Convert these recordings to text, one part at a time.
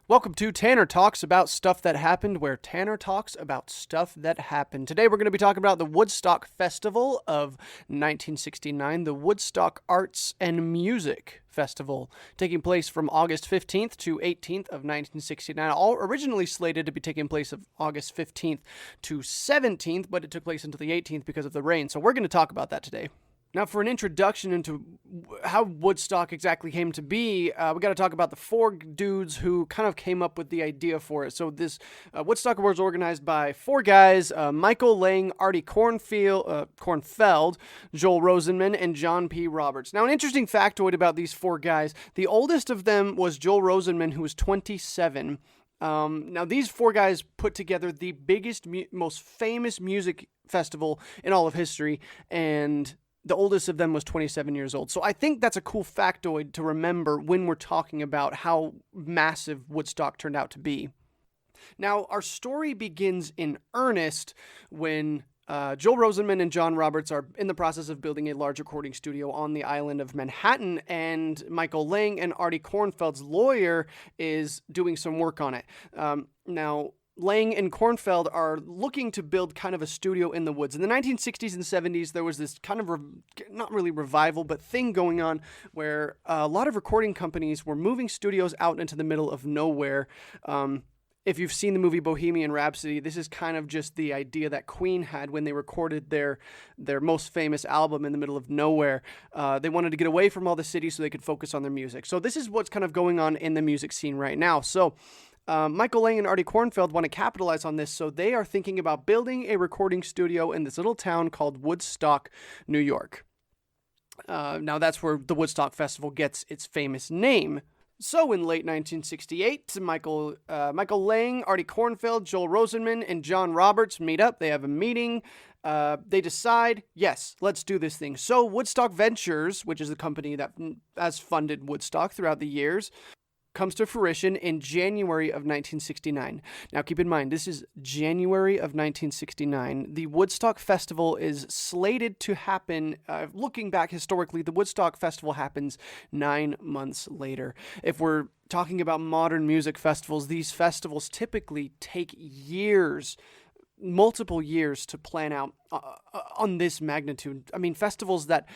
Welcome to Tanner Talks About Stuff That Happened, where Tanner talks about stuff that happened. Today we're going to be talking about the Woodstock Festival of 1969, the Woodstock Arts and Music Festival, taking place from August 15th to 18th of 1969, all originally slated to be taking place of August 15th to 17th, but it took place until the 18th because of the rain. So we're going to talk about that today. Now, for an introduction into how Woodstock exactly came to be, we got to talk about the four dudes who kind of came up with the idea for it. So this Woodstock was organized by four guys, Michael Lang, Artie Kornfeld, Joel Rosenman, and John P. Roberts. Now, an interesting factoid about these four guys, the oldest of them was Joel Rosenman, who was 27. Now, these four guys put together the biggest, most famous music festival in all of history, and the oldest of them was 27 years old. So I think that's a cool factoid to remember when we're talking about how massive Woodstock turned out to be. Now, our story begins in earnest when Joel Rosenman and John Roberts are in the process of building a large recording studio on the island of Manhattan, and Michael Lang and Artie Kornfeld's lawyer is doing some work on it. Now, Lang and Kornfeld are looking to build kind of a studio in the woods. In the 1960s and 70s, there was this kind of, not really revival, but thing going on where a lot of recording companies were moving studios out into the middle of nowhere. If you've seen the movie Bohemian Rhapsody, this is kind of just the idea that Queen had when they recorded their most famous album in the middle of nowhere. They wanted to get away from all the cities so they could focus on their music. So this is what's kind of going on in the music scene right now. So Michael Lang and Artie Kornfeld want to capitalize on this, so they are thinking about building a recording studio in this little town called Woodstock, New York. Now that's where the Woodstock Festival gets its famous name. So in late 1968, Michael Lang, Artie Kornfeld, Joel Rosenman, and John Roberts meet up. They have a meeting. They decide, yes, let's do this thing. So Woodstock Ventures, which is the company that has funded Woodstock throughout the years, comes to fruition in January of 1969. Now, keep in mind, this is January of 1969. The Woodstock Festival is slated to happen, looking back historically, the Woodstock Festival happens 9 months later. If we're talking about modern music festivals, these festivals typically take years, multiple years to plan out on this magnitude. I mean, festivals that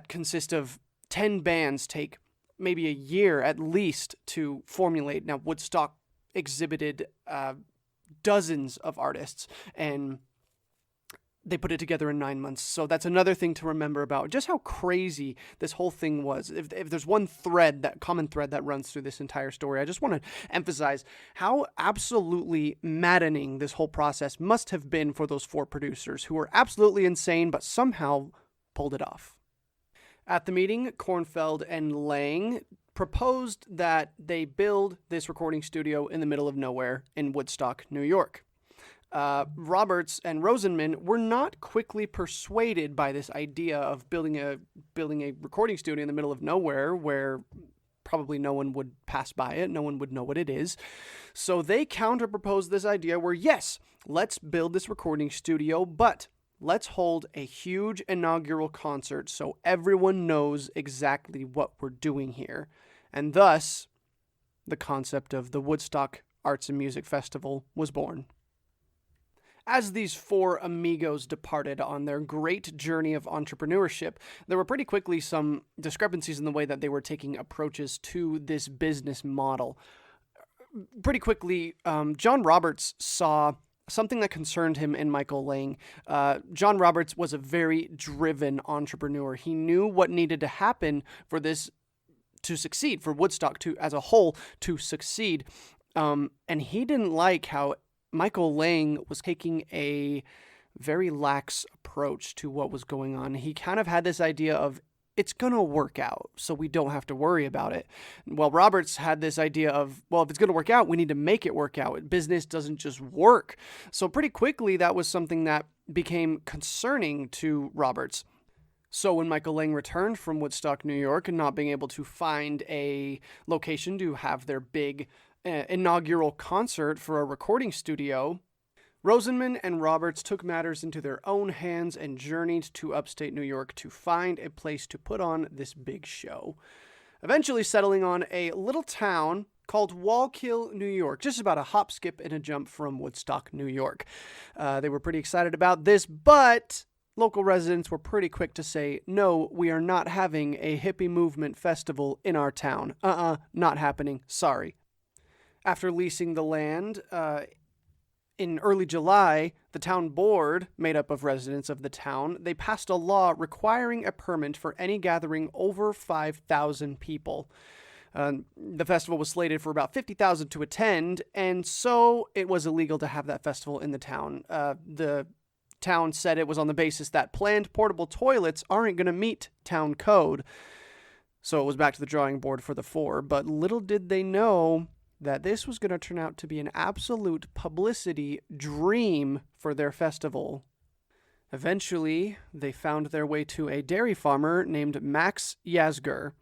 consist of 10 bands take maybe a year at least to formulate. Now, Woodstock exhibited dozens of artists, and they put it together in 9 months. So that's another thing to remember about just how crazy this whole thing was. If there's one thread, that common thread that runs through this entire story, I just want to emphasize how absolutely maddening this whole process must have been for those four producers who were absolutely insane, but somehow pulled it off. At the meeting, Kornfeld and Lang proposed that they build this recording studio in the middle of nowhere in Woodstock, New York. Roberts and Rosenman were not quickly persuaded by this idea of building a recording studio in the middle of nowhere where probably no one would pass by it, no one would know what it is. So they counter-proposed this idea where, yes, let's build this recording studio, but let's hold a huge inaugural concert so everyone knows exactly what we're doing here. And thus, the concept of the Woodstock Arts and Music Festival was born. As these four amigos departed on their great journey of entrepreneurship, there were pretty quickly some discrepancies in the way that they were taking approaches to this business model. Pretty quickly, John Roberts saw something that concerned him in Michael Lang. John Roberts was a very driven entrepreneur. He knew what needed to happen for this to succeed, for Woodstock to, as a whole, to succeed. And he didn't like how Michael Lang was taking a very lax approach to what was going on. He kind of had this idea of, it's going to work out, so we don't have to worry about it. Well, Roberts had this idea of, well, if it's going to work out, we need to make it work out. Business doesn't just work. So pretty quickly, that was something that became concerning to Roberts. So when Michael Lang returned from Woodstock, New York, and not being able to find a location to have their big inaugural concert for a recording studio, Rosenman and Roberts took matters into their own hands and journeyed to upstate New York to find a place to put on this big show, eventually settling on a little town called Wallkill, New York, just about a hop, skip, and a jump from Woodstock, New York. They were pretty excited about this, but local residents were pretty quick to say, no, we are not having a hippie movement festival in our town. Not happening. Sorry. After leasing the land, in early July, the town board, made up of residents of the town, they passed a law requiring a permit for any gathering over 5,000 people. The festival was slated for about 50,000 to attend, and so it was illegal to have that festival in the town. The town said it was on the basis that planned portable toilets aren't going to meet town code. So it was back to the drawing board for the 4, but little did they know that this was going to turn out to be an absolute publicity dream for their festival. Eventually, they found their way to a dairy farmer named Max Yasgur.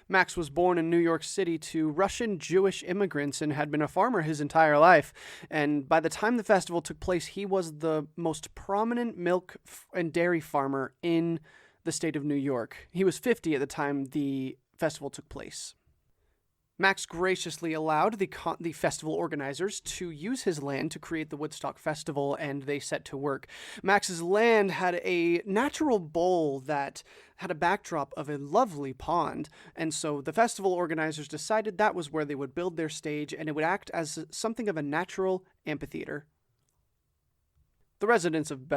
Max was born in New York City to Russian Jewish immigrants and had been a farmer his entire life. And by the time the festival took place, he was the most prominent milk and dairy farmer in the state of New York. He was 50 at the time the festival took place. Max graciously allowed the festival organizers to use his land to create the Woodstock Festival, and they set to work. Max's land had a natural bowl that had a backdrop of a lovely pond, and so the festival organizers decided that was where they would build their stage, and it would act as something of a natural amphitheater. The residents of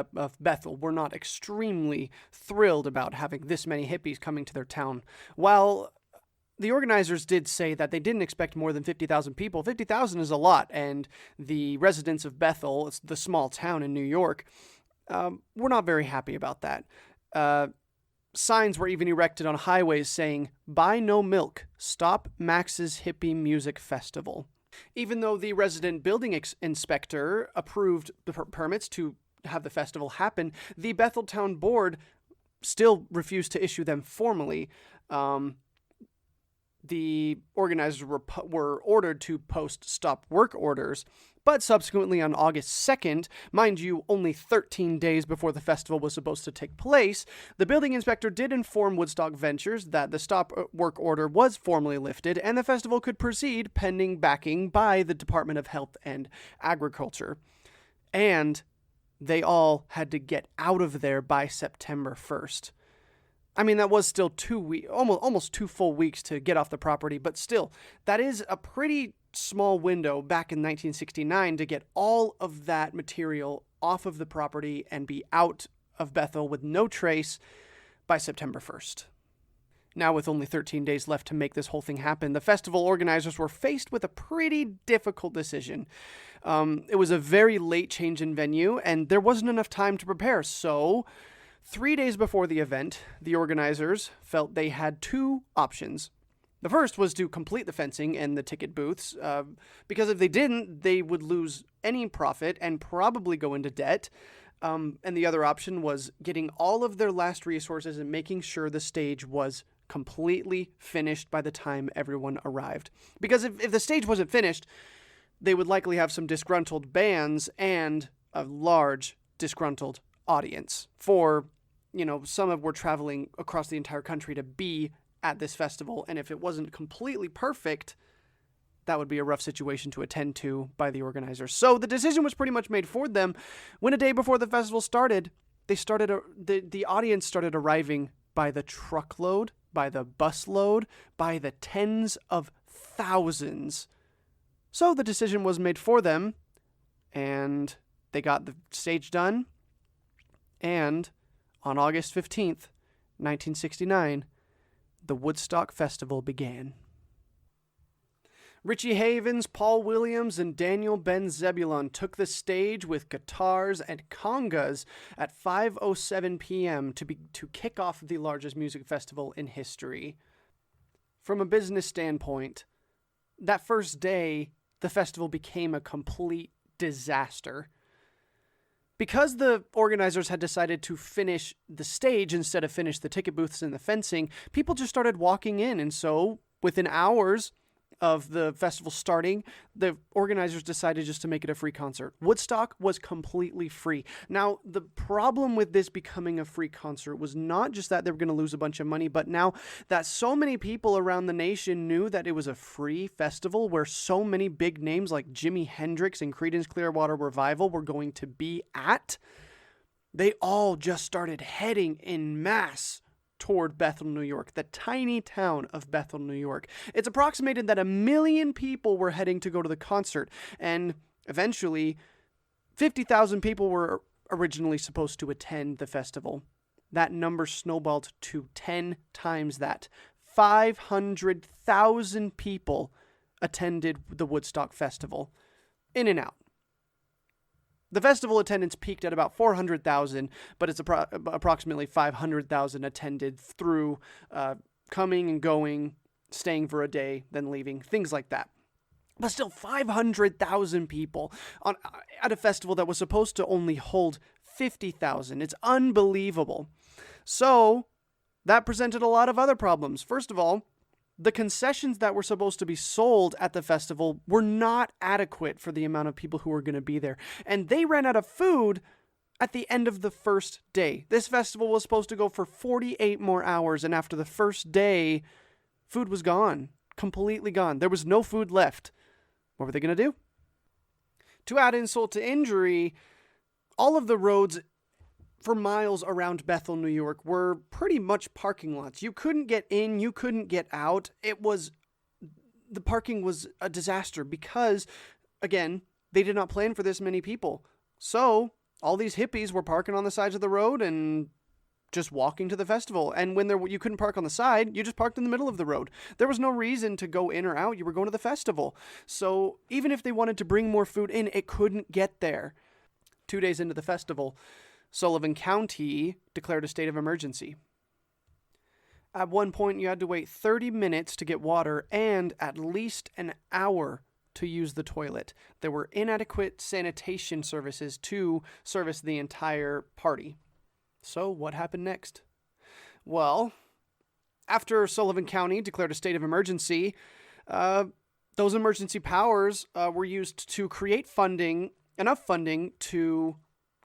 Bethel were not extremely thrilled about having this many hippies coming to their town. While the organizers did say that they didn't expect more than 50,000 people. 50,000 is a lot, and the residents of Bethel, it's the small town in New York, were not very happy about that. Signs were even erected on highways saying, "Buy no milk, stop Max's hippie music festival." Even though the resident building inspector approved the permits to have the festival happen, the Bethel Town Board still refused to issue them formally. The organizers were ordered to post stop work orders, but subsequently on August 2nd, mind you, only 13 days before the festival was supposed to take place, the building inspector did inform Woodstock Ventures that the stop work order was formally lifted and the festival could proceed pending backing by the Department of Health and Agriculture. And they all had to get out of there by September 1st. I mean, that was still almost 2 full weeks to get off the property, but still, that is a pretty small window back in 1969 to get all of that material off of the property and be out of Bethel with no trace by September 1st. Now, with only 13 days left to make this whole thing happen, the festival organizers were faced with a pretty difficult decision. It was a very late change in venue, and there wasn't enough time to prepare, so 3 days before the event, the organizers felt they had 2 options. The first was to complete the fencing and the ticket booths, because if they didn't, they would lose any profit and probably go into debt. And the other option was getting all of their last resources and making sure the stage was completely finished by the time everyone arrived. Because if the stage wasn't finished, they would likely have some disgruntled bands and a large disgruntled audience for, some were traveling across the entire country to be at this festival, and if it wasn't completely perfect, that would be a rough situation to attend to by the organizers. So the decision was pretty much made for them. When a day before the festival started, the audience started arriving by the truckload, by the busload, by the tens of thousands. So the decision was made for them, and they got the stage done. And on August 15th, 1969, the Woodstock Festival began. Richie Havens, Paul Williams, and Daniel Ben Zebulon took the stage with guitars and congas at 5:07 p.m. to kick off the largest music festival in history. From a business standpoint, that first day, the festival became a complete disaster. Because the organizers had decided to finish the stage instead of finish the ticket booths and the fencing, people just started walking in, and so within hours, of the festival starting, the organizers decided just to make it a free concert. Woodstock was completely free. Now, the problem with this becoming a free concert was not just that they were going to lose a bunch of money, but now that so many people around the nation knew that it was a free festival where so many big names like Jimi Hendrix and Creedence Clearwater Revival were going to be at, they all just started heading en masse toward Bethel, New York, the tiny town of Bethel, New York. It's approximated that 1 million people were heading to go to the concert, and eventually 50,000 people were originally supposed to attend the festival. That number snowballed to 10 times that. 500,000 people attended the Woodstock Festival. In and out. The festival attendance peaked at about 400,000, but it's approximately 500,000 attended through coming and going, staying for a day, then leaving, things like that. But still, 500,000 people at a festival that was supposed to only hold 50,000. It's unbelievable. So that presented a lot of other problems. First of all, the concessions that were supposed to be sold at the festival were not adequate for the amount of people who were going to be there. And they ran out of food at the end of the first day. This festival was supposed to go for 48 more hours, and after the first day, food was gone. Completely gone. There was no food left. What were they going to do? To add insult to injury, all of the roads for miles around Bethel, New York, were pretty much parking lots. You couldn't get in, you couldn't get out. The parking was a disaster because, again, they did not plan for this many people. So all these hippies were parking on the sides of the road and just walking to the festival. And when you couldn't park on the side, you just parked in the middle of the road. There was no reason to go in or out. You were going to the festival. So even if they wanted to bring more food in, it couldn't get there. 2 days into the festival, Sullivan County declared a state of emergency. At one point, you had to wait 30 minutes to get water and at least an hour to use the toilet. There were inadequate sanitation services to service the entire party. So what happened next? Well, after Sullivan County declared a state of emergency, those emergency powers were used to create enough funding to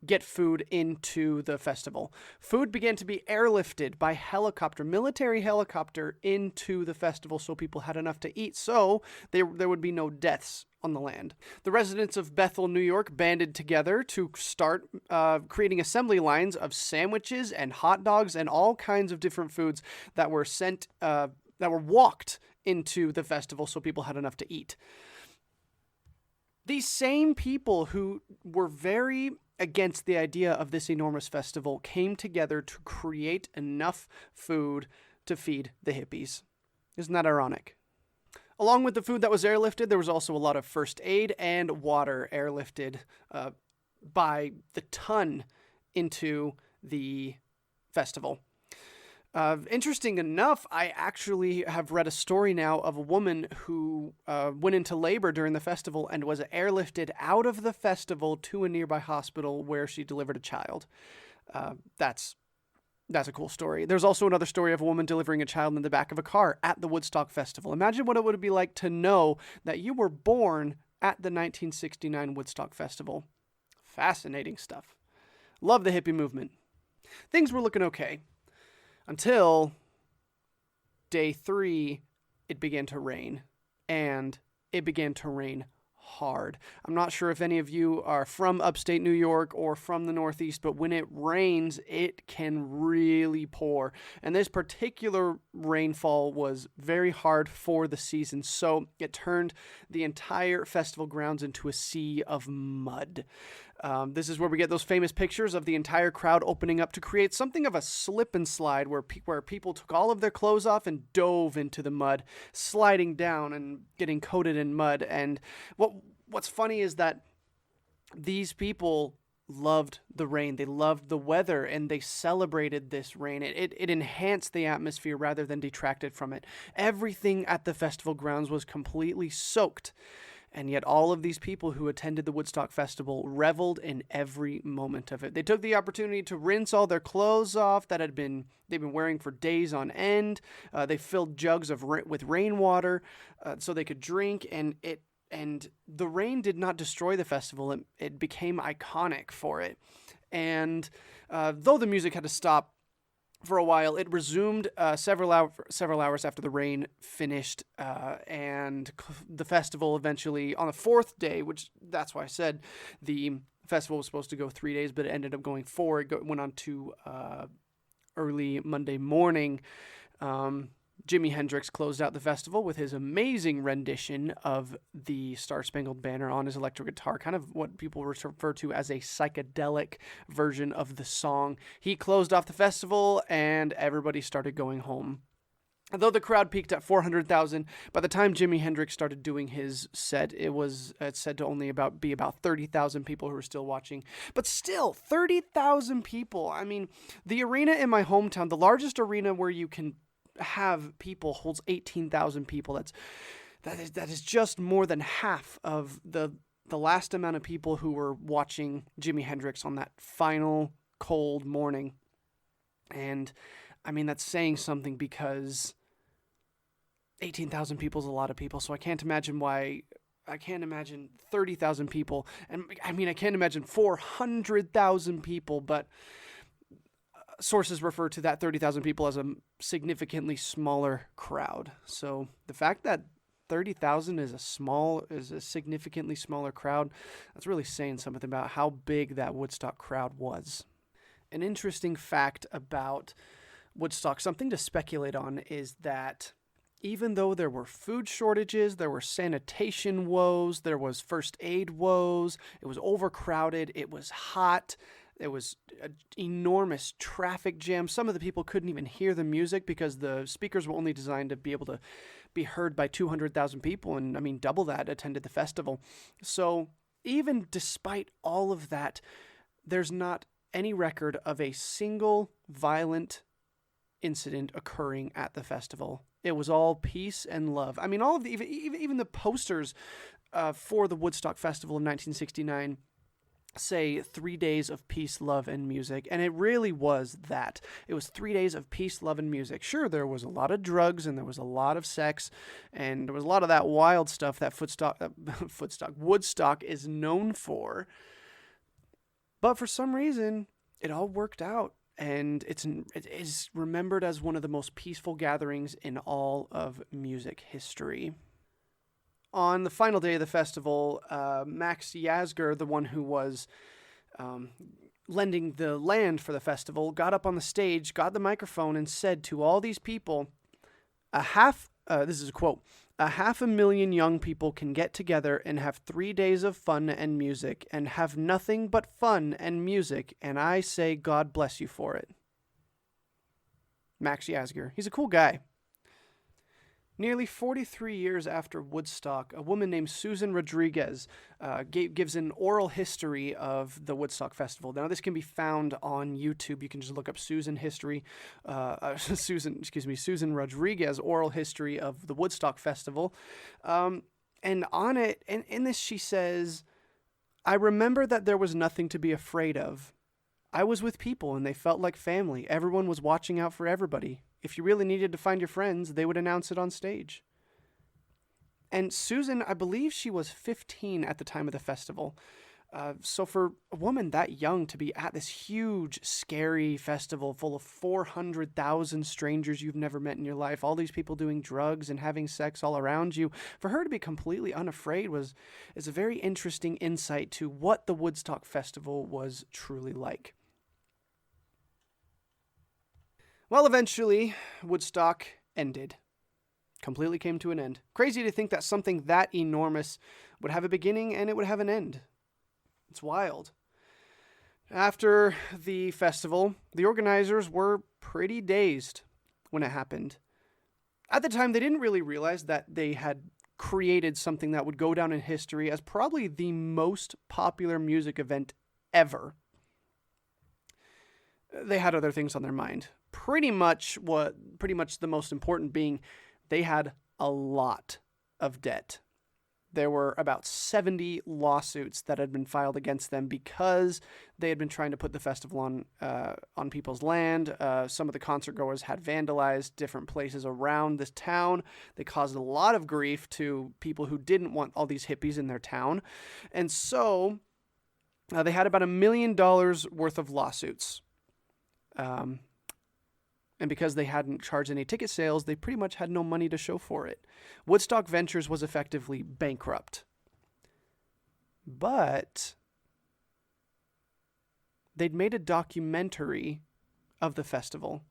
get food into the festival. Food began to be airlifted by military helicopter into the festival so people had enough to eat, so there would be no deaths on the land. The residents of Bethel, New York banded together to start creating assembly lines of sandwiches and hot dogs and all kinds of different foods that were walked into the festival so people had enough to eat. These same people who were very against the idea of this enormous festival came together to create enough food to feed the hippies. Isn't that ironic? Along with the food that was airlifted, there was also a lot of first aid and water airlifted by the ton into the festival. Interesting enough, I actually have read a story now of a woman who went into labor during the festival and was airlifted out of the festival to a nearby hospital where she delivered a child. That's a cool story. There's also another story of a woman delivering a child in the back of a car at the Woodstock Festival. Imagine what it would be like to know that you were born at the 1969 Woodstock Festival. Fascinating stuff. Love the hippie movement. Things were looking okay. Until day 3, it began to rain, and it began to rain hard. I'm not sure if any of you are from upstate New York or from the Northeast, but when it rains, it can really pour. And this particular rainfall was very hard for the season, so it turned the entire festival grounds into a sea of mud. This is where we get those famous pictures of the entire crowd opening up to create something of a slip and slide where people took all of their clothes off and dove into the mud, sliding down and getting coated in mud. And what's funny is that these people loved the rain. They loved the weather, and they celebrated this rain. It enhanced the atmosphere rather than detracted from it. Everything at the festival grounds was completely soaked. And yet all of these people who attended the Woodstock Festival reveled in every moment of it. They took the opportunity to rinse all their clothes off that they've been wearing for days on end. They filled jugs with rainwater so they could drink, and the rain did not destroy the festival. It became iconic for it. And though the music had to stop for a while, it resumed several hours after the rain finished, and the festival eventually, on the fourth day, which that's why I said the festival was supposed to go 3 days, but it ended up going 4. It went on to early Monday morning. Jimi Hendrix closed out the festival with his amazing rendition of the Star-Spangled Banner on his electric guitar, kind of what people refer to as a psychedelic version of the song. He closed off the festival, and everybody started going home. Though the crowd peaked at 400,000, by the time Jimi Hendrix started doing his set, it's said to only be about 30,000 people who were still watching. But still, 30,000 people. I mean, the arena in my hometown, the largest arena where you can have people, holds 18,000 people. That is just more than half of the last amount of people who were watching Jimi Hendrix on that final cold morning. And I mean, that's saying something, because 18,000 people is a lot of people. So I can't imagine 30,000 people. And I mean, I can't imagine 400,000 people, but sources refer to that 30,000 people as a significantly smaller crowd. So the fact that 30,000 is a significantly smaller crowd, that's really saying something about how big that Woodstock crowd was. An interesting fact about Woodstock, something to speculate on, is that even though there were food shortages, there were sanitation woes, there was first aid woes, it was overcrowded, it was hot, there was an enormous traffic jam. Some of the people couldn't even hear the music because the speakers were only designed to be able to be heard by 200,000 people, and I mean double that attended the festival. So even despite all of that, there's not any record of a single violent incident occurring at the festival. It was all peace and love. I mean, all of even the posters for the Woodstock Festival in 1969 say 3 days of peace, love, and music. And it really was that. It was 3 days of peace, love, and music. Sure, there was a lot of drugs, and there was a lot of sex, and there was a lot of that wild stuff that Woodstock is known for. But for some reason, it all worked out. And it is remembered as one of the most peaceful gatherings in all of music history. On the final day of the festival, Max Yasgur, the one who was lending the land for the festival, got up on the stage, got the microphone, and said to all these people, this is a quote, 500,000 young people can get together and have 3 days of fun and music, and have nothing but fun and music, and I say God bless you for it. Max Yasgur. He's a cool guy. Nearly 43 years after Woodstock, a woman named Susan Rodriguez gives an oral history of the Woodstock Festival. Now, this can be found on YouTube. You can just look up Susan Rodriguez oral history of the Woodstock Festival. And on it, and in this, she says, "I remember that there was nothing to be afraid of. I was with people and they felt like family. Everyone was watching out for everybody. If you really needed to find your friends, they would announce it on stage." And Susan, I believe she was 15 at the time of the festival. So for a woman that young to be at this huge, scary festival full of 400,000 strangers you've never met in your life, all these people doing drugs and having sex all around you, for her to be completely unafraid is a very interesting insight to what the Woodstock Festival was truly like. Well, eventually, Woodstock ended. Completely came to an end. Crazy to think that something that enormous would have a beginning and it would have an end. It's wild. After the festival, the organizers were pretty dazed when it happened. At the time, they didn't really realize that they had created something that would go down in history as probably the most popular music event ever. They had other things on their mind. Pretty much the most important being they had a lot of debt. there were about 70 lawsuits that had been filed against them because they had been trying to put the festival on people's land. Some of the concert goers had vandalized different places around this town. They caused a lot of grief to people who didn't want all these hippies in their town. And so they had about $1 million worth of lawsuits. And because they hadn't charged any ticket sales, they pretty much had no money to show for it. Woodstock Ventures was effectively bankrupt. But they'd made a documentary of the festival.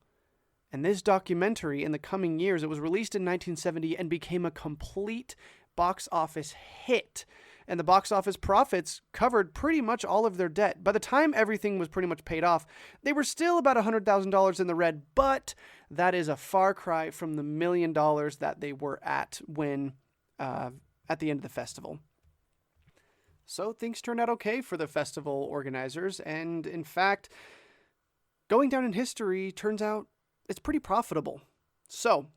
And this documentary, in the coming years, it was released in 1970 and became a complete box office hit. And the box office profits covered pretty much all of their debt. By the time everything was pretty much paid off, they were still about $100,000 in the red, but that is a far cry from the $1 million that they were at when at the end of the festival. So things turned out okay for the festival organizers, and in fact, going down in history turns out it's pretty profitable. So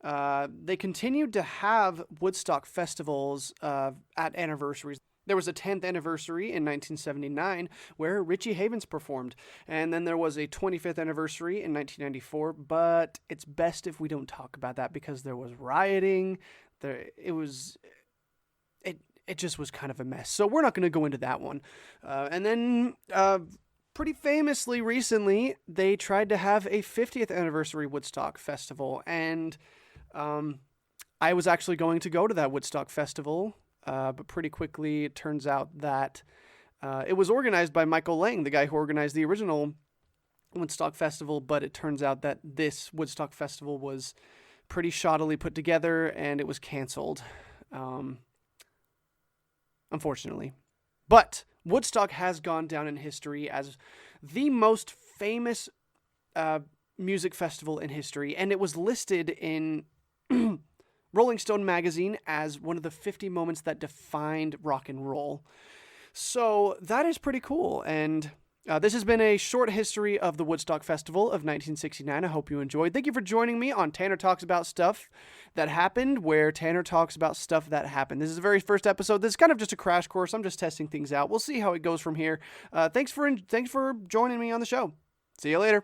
they continued to have Woodstock festivals at anniversaries. There was a 10th anniversary in 1979 where Richie Havens performed. And then there was a 25th anniversary in 1994, but it's best if we don't talk about that because there was rioting. It just was kind of a mess. So we're not going to go into that one. And then pretty famously recently, they tried to have a 50th anniversary Woodstock Festival, and I was actually going to go to that Woodstock Festival, but pretty quickly it turns out that it was organized by Michael Lang, the guy who organized the original Woodstock Festival, but it turns out that this Woodstock Festival was pretty shoddily put together, and it was canceled, unfortunately. But Woodstock has gone down in history as the most famous music festival in history, and it was listed in Rolling Stone magazine as one of the 50 moments that defined rock and roll. So that is pretty cool, and this has been a short history of the Woodstock Festival of 1969. I hope you enjoyed. Thank you for joining me on Tanner Talks About Stuff That Happened, where Tanner talks about stuff that happened. This is the very first episode. This is kind of just a crash course. I'm just testing things out. We'll see how it goes from here. Thanks for joining me on the show. See you later.